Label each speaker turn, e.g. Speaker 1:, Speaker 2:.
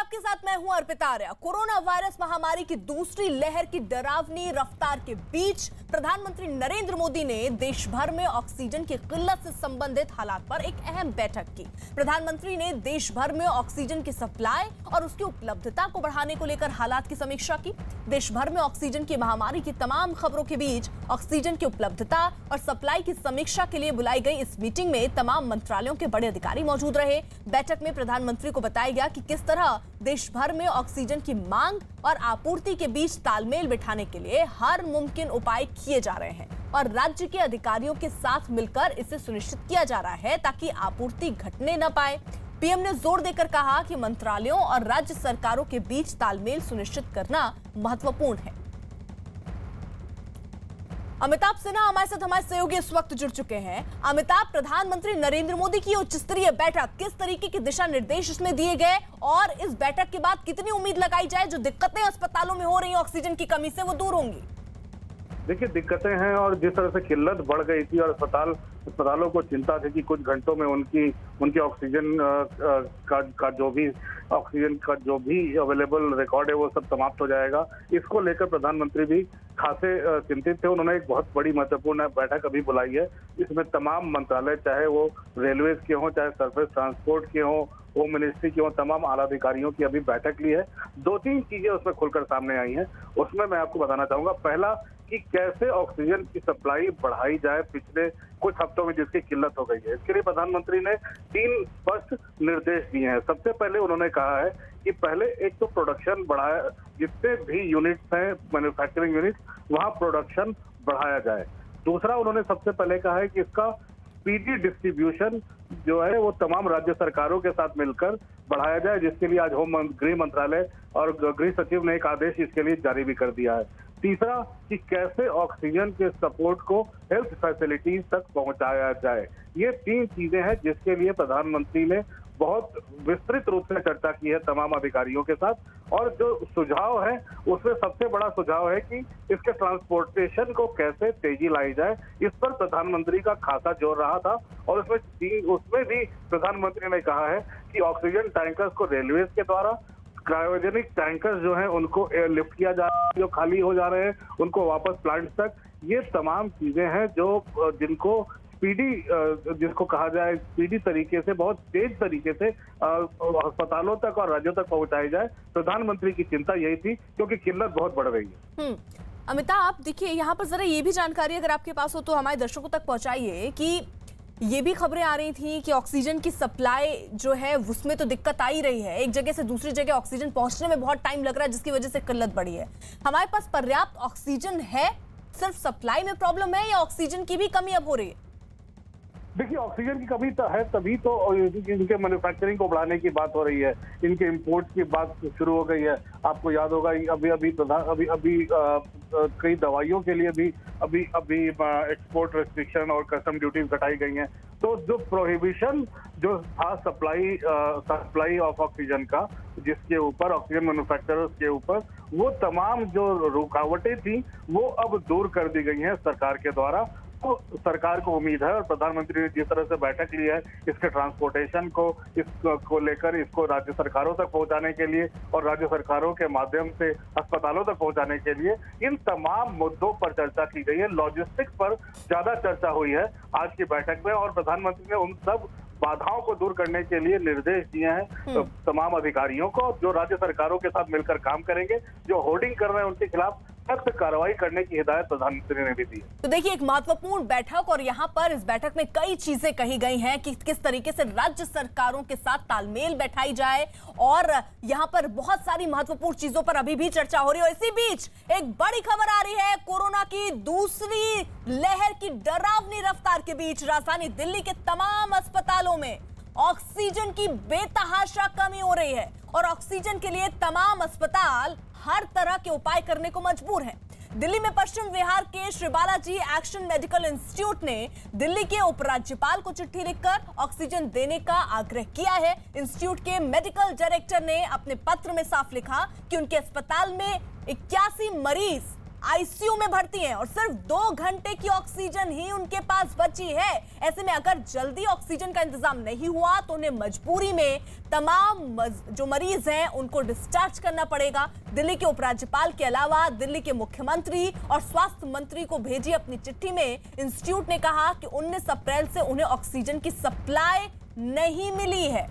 Speaker 1: आपके साथ मैं हूं अर्पिता आर्या। कोरोना वायरस महामारी की दूसरी लहर की डरावनी रफ्तार के बीच प्रधानमंत्री नरेंद्र मोदी ने देश भर में ऑक्सीजन की किल्लत से संबंधित हालात पर एक अहम बैठक की। प्रधानमंत्री ने देश भर में ऑक्सीजन की सप्लाई और उसकी उपलब्धता को बढ़ाने को लेकर हालात की समीक्षा की। देश भर में ऑक्सीजन की महामारी की तमाम खबरों के बीच ऑक्सीजन की उपलब्धता और सप्लाई की समीक्षा के लिए बुलाई गई इस मीटिंग में तमाम मंत्रालयों के बड़े अधिकारी मौजूद रहे। बैठक में प्रधानमंत्री को बताया गया कि किस तरह देश भर में ऑक्सीजन की मांग और आपूर्ति के बीच तालमेल बिठाने के लिए हर मुमकिन उपाय किए जा रहे हैं और राज्य के अधिकारियों के साथ मिलकर इसे सुनिश्चित किया जा रहा है ताकि आपूर्ति घटने न पाए। पीएम ने जोर देकर कहा कि मंत्रालयों और राज्य सरकारों के बीच तालमेल सुनिश्चित करना महत्वपूर्ण है। अमिताभ सिन्हा हमारे साथ हमारे सहयोगी इस वक्त जुड़ चुके हैं। अमिताभ, प्रधानमंत्री नरेंद्र मोदी की उच्च स्तरीय बैठक, किस तरीके के दिशा निर्देश इसमें दिए गए और इस बैठक के बाद कितनी उम्मीद लगाई जाए जो दिक्कतें अस्पतालों में हो रही हैं ऑक्सीजन की कमी से वो दूर होंगी?
Speaker 2: देखिए, दिक्कतें हैं और जिस तरह से किल्लत बढ़ गई थी और अस्पतालों को चिंता थी कि कुछ घंटों में उनकी ऑक्सीजन का जो भी अवेलेबल रिकॉर्ड है वो सब समाप्त हो जाएगा। इसको लेकर प्रधानमंत्री भी खासे चिंतित थे। उन्होंने एक बहुत बड़ी महत्वपूर्ण बैठक अभी बुलाई है। इसमें तमाम मंत्रालय, चाहे वो रेलवे के हों, चाहे सरफेस ट्रांसपोर्ट के हों, होम मिनिस्ट्री की हों, तमाम आला अधिकारियों की अभी बैठक ली है। 2-3 चीजें उसमें खुलकर सामने आई हैं। उसमें मैं आपको बताना चाहूंगा, पहला कि कैसे ऑक्सीजन की सप्लाई बढ़ाई जाए पिछले कुछ हफ्तों में जिसकी किल्लत हो गई है। इसके लिए प्रधानमंत्री ने 3 स्पष्ट निर्देश दिए हैं। सबसे पहले उन्होंने कहा है कि पहले एक तो प्रोडक्शन बढ़ाया, जितने भी यूनिट्स हैं मैन्युफैक्चरिंग यूनिट्स, वहां प्रोडक्शन बढ़ाया जाए। दूसरा उन्होंने सबसे पहले कहा है कि इसका स्पीडी डिस्ट्रीब्यूशन जो है वो तमाम राज्य सरकारों के साथ मिलकर बढ़ाया जाए, जिसके लिए आज गृह मंत्रालय और गृह सचिव ने एक आदेश इसके लिए जारी भी कर दिया है। तीसरा कि कैसे ऑक्सीजन के सपोर्ट को हेल्थ फैसिलिटीज तक पहुंचाया जाए। ये 3 चीजें हैं जिसके लिए प्रधानमंत्री ने बहुत विस्तृत रूप से चर्चा की है तमाम अधिकारियों के साथ। और जो सुझाव है उसमें सबसे बड़ा सुझाव है कि इसके ट्रांसपोर्टेशन को कैसे तेजी लाई जाए, इस पर प्रधानमंत्री का खासा जोर रहा था। और उसमें भी प्रधानमंत्री ने कहा है कि ऑक्सीजन टैंकर्स को रेलवे के द्वारा, क्रायोजेनिक टैंकर्स जो हैं उनको एयरलिफ्ट किया जा रहा है, जो खाली हो जा रहे हैं उनको वापस प्लांट तक। ये तमाम चीजें हैं जिनको स्पीडी, जिसको कहा जाए स्पीडी तरीके से, बहुत तेज तरीके से अस्पतालों तक और राज्यों तक पहुंचाई जाए। प्रधानमंत्री की चिंता यही थी क्योंकि किल्लत बहुत बढ़ रही है।
Speaker 1: अमिताभ, देखिए यहाँ पर जरा ये भी जानकारी अगर आपके पास हो तो हमारे दर्शकों तक पहुंचाइए कि ये भी खबरें आ रही थी कि ऑक्सीजन की सप्लाई जो है उसमें तो दिक्कत आ ही रही है। एक जगह से दूसरी जगह ऑक्सीजन पहुंचने में बहुत टाइम लग रहा है जिसकी वजह से किल्लत बढ़ी है। हमारे पास पर्याप्त ऑक्सीजन है, सिर्फ सप्लाई में प्रॉब्लम है या ऑक्सीजन की भी कमी अब हो रही है?
Speaker 2: देखिए, ऑक्सीजन की कमी तो है, तभी तो इनके मैन्युफैक्चरिंग को बढ़ाने की बात हो रही है, इनके इंपोर्ट की बात शुरू हो गई है। आपको याद होगा अभी कई दवाइयों के लिए भी अभी एक्सपोर्ट रेस्ट्रिक्शन और कस्टम ड्यूटीज घटाई गई हैं। तो जो प्रोहिबिशन जो था सप्लाई ऑफ ऑक्सीजन का, जिसके ऊपर ऑक्सीजन मैन्युफैक्चरर्स के ऊपर, वो तमाम जो रुकावटें थी वो अब दूर कर दी गई हैं सरकार के द्वारा। तो सरकार को उम्मीद है और प्रधानमंत्री ने जिस तरह से बैठक ली है इसके ट्रांसपोर्टेशन को लेकर, इसको राज्य सरकारों तक पहुंचाने के लिए और राज्य सरकारों के माध्यम से अस्पतालों तक पहुंचाने के लिए, इन तमाम मुद्दों पर चर्चा की गई है। लॉजिस्टिक्स पर ज्यादा चर्चा हुई है आज की बैठक में और प्रधानमंत्री ने उन सब बाधाओं को दूर करने के लिए निर्देश दिए हैं तमाम अधिकारियों को, जो राज्य सरकारों के साथ मिलकर काम करेंगे। जो होर्डिंग कर रहे हैं उनके खिलाफ सख्त कार्रवाई करने की हिदायत प्रधानमंत्री ने भी दी है।
Speaker 1: तो देखिए, एक महत्वपूर्ण बैठक और यहाँ पर इस बैठक में कई चीजें कही गई हैं कि किस तरीके से राज्य सरकारों के साथ तालमेल बैठाई जाए और यहाँ पर बहुत सारी महत्वपूर्ण चीजों पर अभी भी चर्चा हो रही है। और इसी बीच एक बड़ी खबर आ रही है, कोरोना की दूसरी लहर की डरावनी रफ्तार के बीच राजधानी दिल्ली के तमाम अस्पतालों में ऑक्सीजन की बेतहाशा कमी हो रही है और ऑक्सीजन के लिए तमाम अस्पताल हर तरह के उपाय करने को मजबूर हैं। दिल्ली में पश्चिम विहार के Shri Balaji action medical institute ने दिल्ली के उपराज्यपाल को चिट्ठी लिखकर ऑक्सीजन देने का आग्रह किया है। इंस्टीट्यूट के मेडिकल डायरेक्टर ने अपने पत्र में साफ लिखा कि उनके अस्पताल में 81 मरीज आईसीयू में भर्ती हैं और सिर्फ 2 घंटे की ऑक्सीजन ही उनके पास बची है। ऐसे में अगर जल्दी ऑक्सीजन का इंतजाम नहीं हुआ तो उन्हें मजबूरी में तमाम जो मरीज हैं उनको डिस्चार्ज करना पड़ेगा। दिल्ली के उपराज्यपाल के अलावा दिल्ली के मुख्यमंत्री और स्वास्थ्य मंत्री को भेजी अपनी चिट्ठी में इंस्टीट्यूट ने कहा कि 19 अप्रैल से उन्हें ऑक्सीजन की सप्लाई नहीं मिली है।